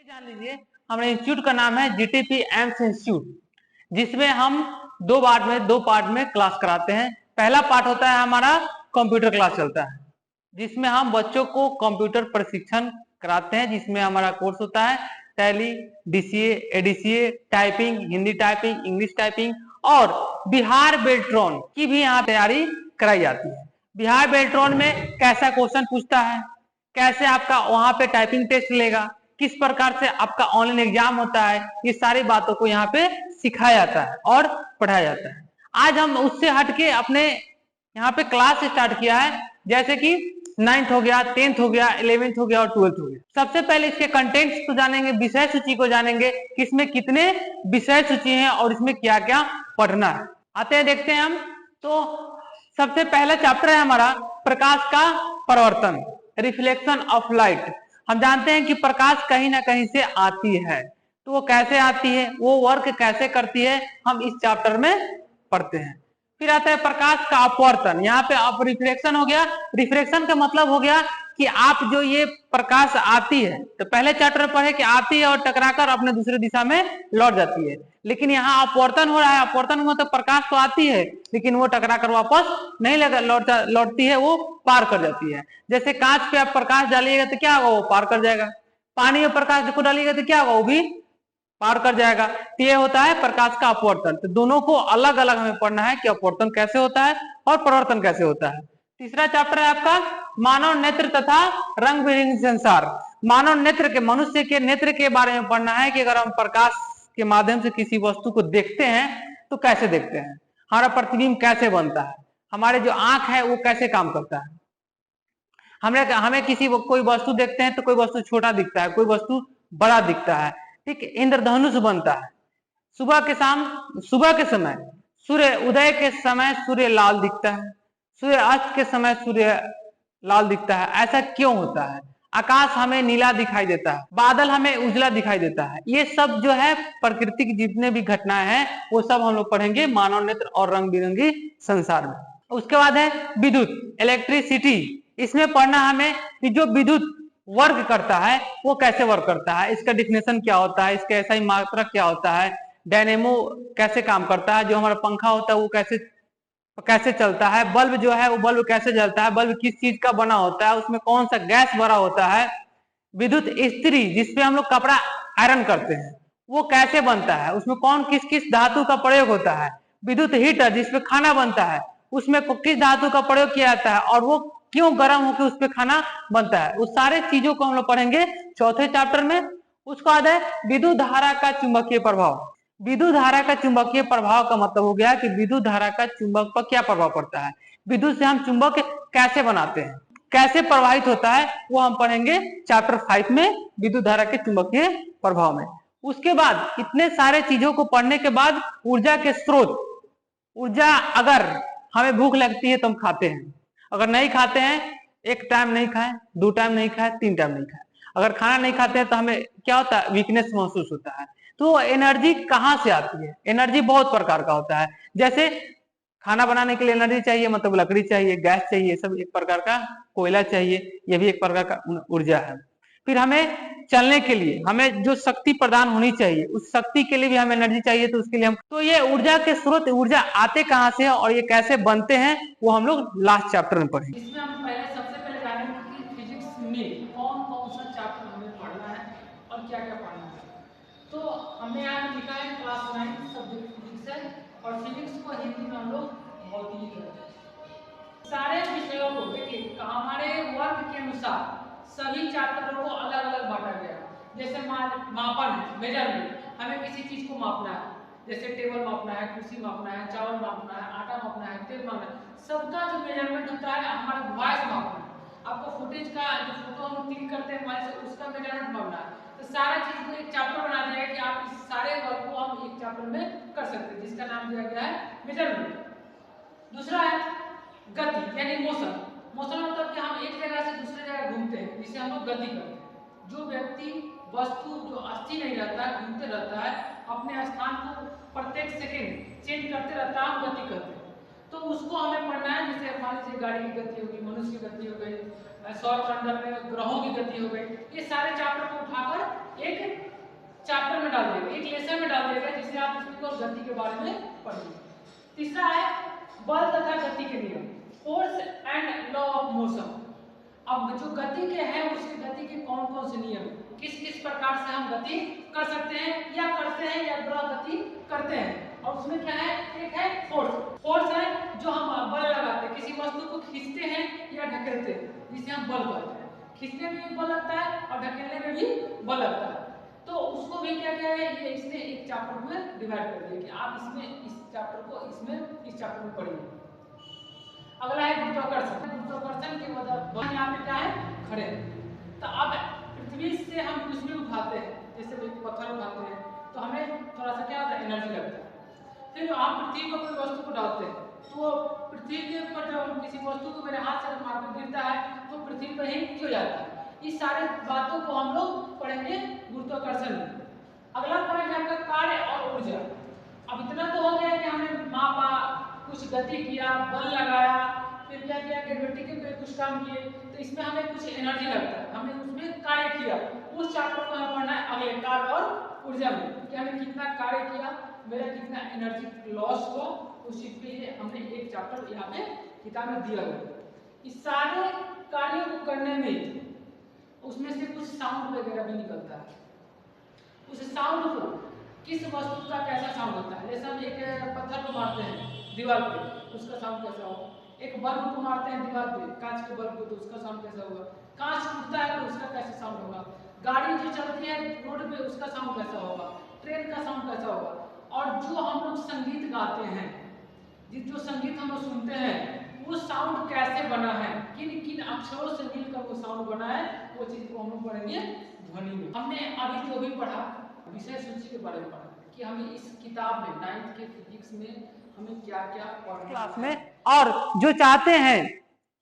ये जान लीजिए, हमारे इंस्टीट्यूट का नाम है जीटीपी एम्स इंस्टीट्यूट, जिसमें हम दो पार्ट में क्लास कराते हैं। पहला पार्ट होता है हमारा कंप्यूटर क्लास चलता है, जिसमें हम बच्चों को कंप्यूटर प्रशिक्षण कराते हैं, जिसमें हमारा कोर्स होता है tally, DCA, ADCA, typing, Hindi typing, English typing और बिहार बेल्ट्रॉन की भी यहाँ तैयारी कराई जाती है। बिहार बेल्ट्रॉन में कैसा क्वेश्चन पूछता है, कैसे आपका वहां पे टाइपिंग टेस्ट लेगा, किस प्रकार से आपका ऑनलाइन एग्जाम होता है, ये सारी बातों को यहाँ पे सिखाया जाता है और पढ़ाया जाता है। आज हम उससे हटके अपने यहाँ पे क्लास स्टार्ट किया है, जैसे कि 9th हो गया, 10th हो गया, 11th हो गया और 12th हो गया। सबसे पहले इसके कंटेंट्स को जानेंगे, विषय सूची को जानेंगे कि इसमें कितने विषय सूची हैं और इसमें क्या क्या पढ़ना है। आते हैं, देखते हैं हम। तो सबसे पहला चैप्टर है हमारा प्रकाश का परावर्तन, रिफ्लेक्शन ऑफ लाइट। हम जानते हैं कि प्रकाश कहीं ना कहीं से आती है, तो वो कैसे आती है, वो वर्क कैसे करती है, हम इस चैप्टर में पढ़ते हैं। फिर आता है प्रकाश का अपवर्तन। यहाँ पे अब रिफ्लेक्शन हो गया। रिफ्लेक्शन का मतलब हो गया कि आप जो ये प्रकाश आती है, तो पहले चैप्टर में पढ़े कि आती है और टकराकर अपने दूसरे दिशा में लौट जाती है, लेकिन यहाँ अपवर्तन हो रहा है। अपवर्तन में मतलब प्रकाश तो आती है लेकिन वो टकराकर वापस नहीं लौटती है, वो पार कर जाती है। जैसे कांच पे आप प्रकाश डालिएगा तो क्या होगा, वो पार कर जाएगा। पानी में प्रकाश को डालिएगा तो क्या होगा, वो भी पार कर जाएगा। तो ये होता है प्रकाश का अपवर्तन। तो दोनों को अलग अलग हमें पढ़ना है कि अपवर्तन कैसे होता है और परावर्तन कैसे होता है। तीसरा चैप्टर है आपका मानव नेत्र तथा रंग बिरंगी संसार। मानव नेत्र के, मनुष्य के नेत्र के बारे में पढ़ना है कि अगर हम प्रकाश के माध्यम से किसी वस्तु को देखते हैं तो कैसे देखते हैं, हमारा प्रतिबिंब कैसे बनता है, हमारे जो आंख है वो कैसे काम करता है। हमें कोई वस्तु देखते हैं तो कोई वस्तु छोटा दिखता है, कोई वस्तु बड़ा दिखता है। ठीक, इंद्रधनुष बनता है। सुबह के समय सूर्य उदय के समय सूर्य लाल दिखता है, सूर्य अस्त के समय सूर्य लाल दिखता है। ऐसा क्यों होता है? आकाश हमें नीला दिखाई देता है, बादल हमें उजला दिखाई देता है। ये सब जो है प्रकृति की जितने भी घटनाएं हैं वो सब हम लोग पढ़ेंगे मानव नेत्र और रंग बिरंगी संसार में। उसके बाद है विद्युत, इलेक्ट्रिसिटी। इसमें पढ़ना हमें कि जो विद्युत वर्क करता है वो कैसे वर्क करता है, इसका डिफिनेशन क्या होता है, इसका ऐसा ही मात्रक क्या होता है, डायनेमो कैसे काम करता है, जो हमारा पंखा होता है वो कैसे चलता है, बल्ब जो है वो बल्ब कैसे जलता है, बल्ब किस चीज का बना होता है, उसमें कौन सा गैस भरा होता है। विद्युत इस्त्री, जिसपे हम लोग कपड़ा आयरन करते हैं, वो कैसे बनता है, उसमें कौन किस किस धातु का प्रयोग होता है। विद्युत हीटर, जिसपे खाना बनता है, उसमें किस धातु का प्रयोग किया जाता है और वो क्यों गर्म होकर उस पर खाना बनता है। उस सारे चीजों को हम लोग पढ़ेंगे चौथे चैप्टर में। उसके बाद है विद्युत धारा का चुंबकीय प्रभाव। विद्युत धारा का चुंबकीय प्रभाव का मतलब हो गया कि विद्युत धारा का चुंबक पर क्या प्रभाव पड़ता है, विद्युत से हम चुंबक कैसे बनाते हैं, कैसे प्रवाहित होता है, वो हम पढ़ेंगे चैप्टर 5 में, विद्युत धारा के चुंबकीय प्रभाव में। उसके बाद इतने सारे चीजों को पढ़ने के बाद ऊर्जा के स्रोत। ऊर्जा, अगर हमें भूख लगती है तो हम खाते हैं, अगर नहीं खाते हैं, एक टाइम नहीं खाएं, 2 टाइम नहीं खाएं, 3 टाइम नहीं खाएं, अगर खाना नहीं खाते हैं तो हमें क्या होता है, वीकनेस महसूस होता है। तो एनर्जी कहाँ से आती है? एनर्जी बहुत प्रकार का होता है। जैसे खाना बनाने के लिए एनर्जी चाहिए, मतलब लकड़ी चाहिए, गैस चाहिए, सब एक प्रकार का, कोयला चाहिए, ये भी एक प्रकार का ऊर्जा है। फिर हमें चलने के लिए हमें जो शक्ति प्रदान होनी चाहिए, उस शक्ति के लिए भी हमें एनर्जी चाहिए, तो उसके लिए हम, तो ये ऊर्जा के स्रोत, ऊर्जा आते कहाँ से हैं और ये कैसे बनते हैं, वो हम लोग लास्ट चैप्टर में पढ़ेंगे। इसमें हम सबसे पहले जानेंगे कि फिजिक्स में कौन कौन सा चैप्टर हमें पढ़ना है और क्या क्या पढ़ना है। तो हमने यहाँ पे लिखा है क्लास 9 सब्जेक्ट फिजिक्स है और फिजिक्स को हिंदी में हम लोग भौतिकी कहते हैं। सारे विषयों को देखिए हमारे वर्ग के अनुसार सभी चैप्टरों को अलग अलग बांटा गया। जैसे मापन है, मेजरमेंट, हमें किसी चीज को मापना है, जैसे टेबल मापना है, कुर्सी मापना है, चावल मापना है, आटा मापना है, तेल मापना है, सबका जो मेजरमेंट होता है हमारा वॉइस मापना है। आपको फुटेज का जो फोटो हम क्लिक करते हैं मोबाइल से, उसका मेजरमेंट मापना है। तो सारा चीज को एक चैप्टर बना दिया है कि आप इस सारे वर्क को हम एक चैप्टर में कर सकते हैं, जिसका नाम दिया गया है मेजरमेंट। दूसरा है गति यानी मोशन। मोशन मतलब कि हम एक जगह से दूसरे जगह घूमते हैं, जिसे हम लोग गति करते हैं। जो व्यक्ति वस्तु जो स्थिर नहीं रहता है, घूमते रहता है, अपने स्थान को प्रत्येक सेकंड चेंज करते रहता है, हम गति करते हैं। तो उसको हमें पढ़ना है। जैसे मान लीजिए गाड़ी की गति होगी, मनुष्य की गति हो गई, सौर मंडल में ग्रहों की गति हो गई, ये सारे चैप्टर को उठाकर एक चैप्टर में डाल देगा, एक लेसन में डाल देगा, जिससे आप उसको गति के बारे में पढ़ेंगे। तीसरा है बल तथा गति के नियम, force and law of motion. अब जो गति के हैं उसकी गति के कौन कौन से नियम, किस किस प्रकार से हम गति कर सकते हैं या करते हैं या द्वारा गति करते हैं। और उसमें क्या है, एक है फोर्स। फोर्स है जो हम बल लगाते हैं, किसी वस्तु को खींचते हैं या ढकेलते हैं, जिसे हम बल कहते हैं। खींचने में भी बल लगता है और ढकेलने में भी बल लगता है। तो उसको भी क्या क्या है, ये इसने एक चैप्टर में डिवाइड कर दिया कि आप इसमें इस चैप्टर को इसमें इस चैप्टर में पढ़िए। अगला है गुरुत्वाकर्षण। गुरुत्वाकर्षण के मतलब यहाँ पे क्या है, खड़े। तो अब पृथ्वी से हम कुछ भी उठाते हैं, जैसे पत्थर उठाते हैं, तो हमें थोड़ा सा क्या होता है, एनर्जी लगता है। फिर हम पृथ्वी पर कोई वस्तु को डालते हैं, तो पृथ्वी के ऊपर जब किसी वस्तु को मेरे हाथ से मारकर गिरता है तो पृथ्वी पर ही गिर जाता है। इस सारे बातों को हम लोग पढ़ेंगे गुरुत्वाकर्षण में। अगला पॉइंट है आपका कार्य और ऊर्जा। अब इतना तो हो गया कि हमने मापा, कुछ गति किया, बल लगाया, फिर क्या किया, ग्रेविटी के कुछ काम किए, तो इसमें हमें कुछ एनर्जी लगता है, हमने उसमें कार्य किया। उस चैप्टर को हमें पढ़ना है अगले कार्य और ऊर्जा में, कि हमने कितना कार्य किया, मेरा कितना एनर्जी लॉस हुआ, उस चीज के लिए हमने एक चैप्टर यहाँ पे किताब में दिया हुआ। इस सारे कार्यों को करने में उसमें से कुछ साउंड वगैरह भी निकलता है। उस साउंड को किस वस्तु का कैसा साउंड होता है, जैसे हम एक पत्थर को मारते हैं दीवार पे, उसका साउंड कैसा होगा। एक बल्ब को मारते हैं दीवार पे, कांच के बल्ब को, तो उसका साउंड कैसा होगा। कांच टूटता है तो उसका कैसा साउंड होगा। गाड़ी जो चलती है रोड पे, उसका साउंड कैसा होगा। ट्रेन का साउंड कैसा होगा। और जो हम लोग संगीत गाते हैं, जो संगीत हम लोग सुनते हैं, वो साउंड कैसे बना है, किन किन अक्षरों से मिलकर वो साउंड बना है, वो चीज को हम लोग पढ़ेंगे ध्वनि में। हमने अभी जो भी पढ़ा विषय सूची के बारे में पढ़ा कि हमें इस किताब में 9th के फिजिक्स में हमें क्या क्या पढ़ना क्लास में। और जो चाहते हैं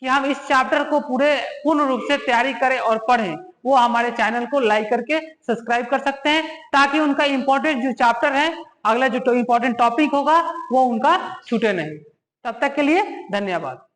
कि हम इस चैप्टर को पूर्ण रूप से तैयारी करें और पढ़ें, वो हमारे चैनल को लाइक करके सब्सक्राइब कर सकते हैं, ताकि उनका इंपॉर्टेंट जो चैप्टर है, अगला जो इंपॉर्टेंट टॉपिक होगा वो उनका छूटे नहीं। तब तक के लिए धन्यवाद।